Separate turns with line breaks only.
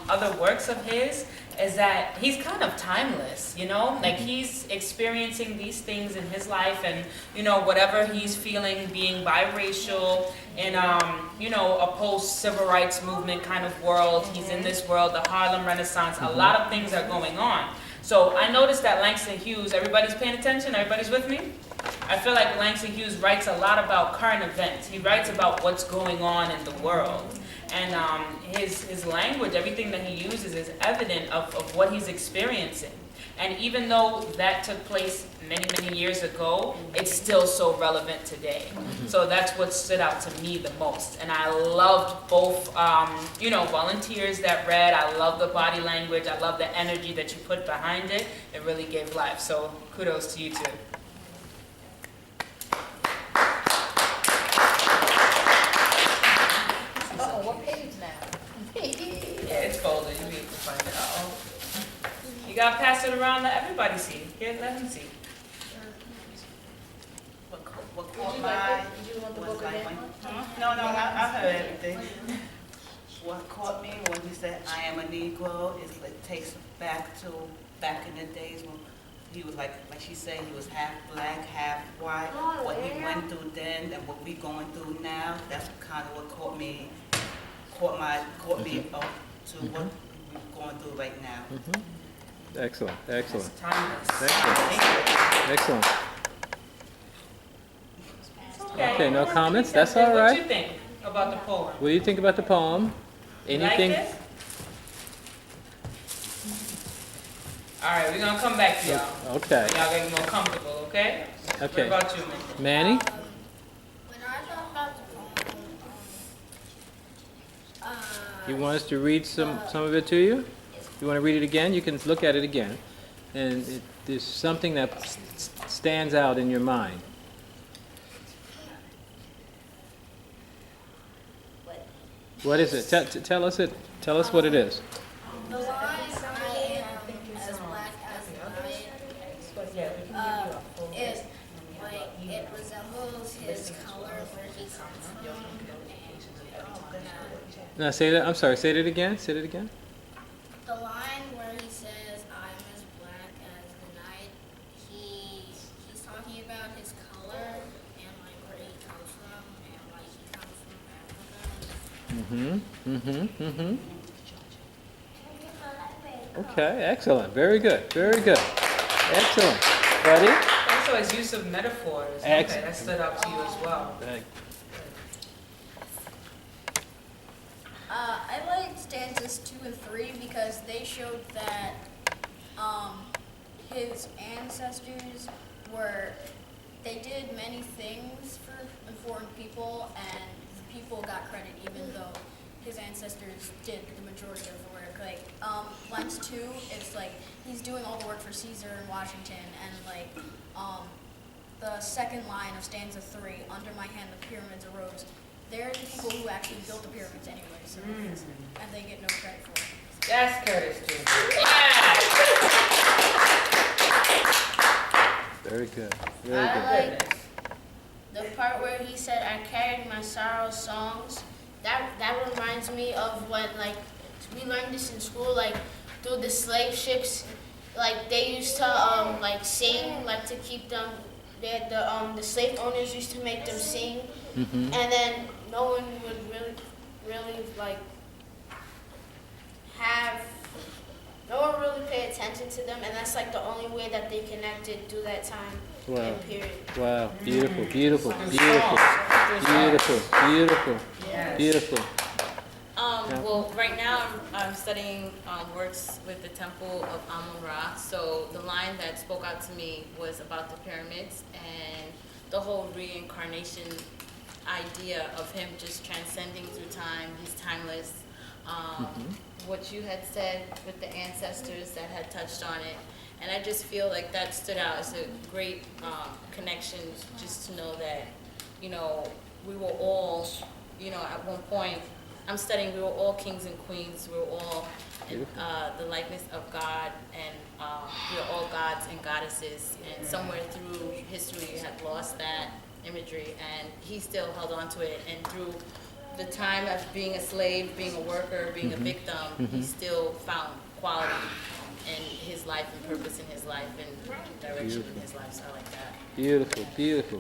other works of his is that he's kind of timeless, you know? Like he's experiencing these things in his life and, you know, whatever he's feeling, being biracial in, you know, a post-civil rights movement kind of world. He's in this world, the Harlem Renaissance, a lot of things are going on. So I noticed that Langston Hughes, everybody's paying attention? Everybody's with me? I feel like Langston Hughes writes a lot about current events. He writes about what's going on in the world. And his language, everything that he uses is evident of what he's experiencing. And even though that took place many, many years ago, it's still so relevant today. So that's what stood out to me the most. And I loved both, you know, volunteers that read. I love the body language. I love the energy that you put behind it. It really gave life. So kudos to you too.
Uh-oh, what page now?
Yeah, it's folded. You need to find it. Uh-oh. You gotta pass it around, let everybody see. Here, let them see.
What caught my,
Did you want the
was
book
like
again?
when, no, I heard everything. What caught me when he said, I am a Negro, is it takes back to back in the days when he was like she said, he was half black, half white. What he went through then and what we going through now, that's kind of what caught me up to what we're going through right now.
Excellent, excellent,
It's timeless.
excellent, excellent. Okay, no comments? That's
What
all
you
right.
think about the poem?
What do you think about the poem?
You like
Anything?
it? All right, we're gonna come back to y'all.
Okay,
Y'all get more comfortable, okay? What
okay.
about you, man?
Manny?
When I thought about the poem,
You want us to read some of it to you? You want to read it again? You can look at it again. And there's something that stands out in your mind. What is it? Tell us it. Tell us what it is.
the line I am as black as the night, it it resembles his color where he comes from.
Now say that. I'm sorry. Say it again. Say it again.
The line where he says I'm as black as the night, he's talking about his color and like where he comes from and like he comes from Africa.
Okay. Excellent. Very good. Very good. Excellent. Buddy?
Also, his use of metaphors. Okay, that stood out to you as well.
I like stanzas 2 and 3 because they showed that his ancestors they did many things for important people, and the people got credit even though his ancestors did the majority of the work. Like lines 2, it's like he's doing all the work for Caesar and Washington, and like the second line of stanza 3, under my hand the pyramids arose. They're the people who actually built the pyramids anyway, so, and they get no credit for it.
That's Curtis too.
Very good. Very
I
good.
like the part where he said, "I carried my sorrow songs." That reminds me of when we learned this in school, like through the slave ships, like they used to like sing, like to keep them. The slave owners used to make them sing, and then no one would really like have. No one really paid attention to them, and that's like the only way that they connected through that time and period.
Wow. Beautiful. Beautiful. Beautiful. Beautiful. Beautiful. Beautiful.
Well, right now I'm studying works with the Temple of Amun-Ra. So the line that spoke out to me was about the pyramids and the whole reincarnation idea of him just transcending through time. He's timeless. What you had said with the ancestors that had touched on it. And I just feel like that stood out as a great connection, just to know that, you know, we were all, you know, at one point, I'm studying, we were all kings and queens, we were all in the likeness of God, and we are all gods and goddesses, and somewhere through history you had lost that imagery, and he still held on to it, and through the time of being a slave, being a worker, being a victim, he still found quality in his life and purpose in his life and direction in his life. So I like that.
Beautiful, beautiful.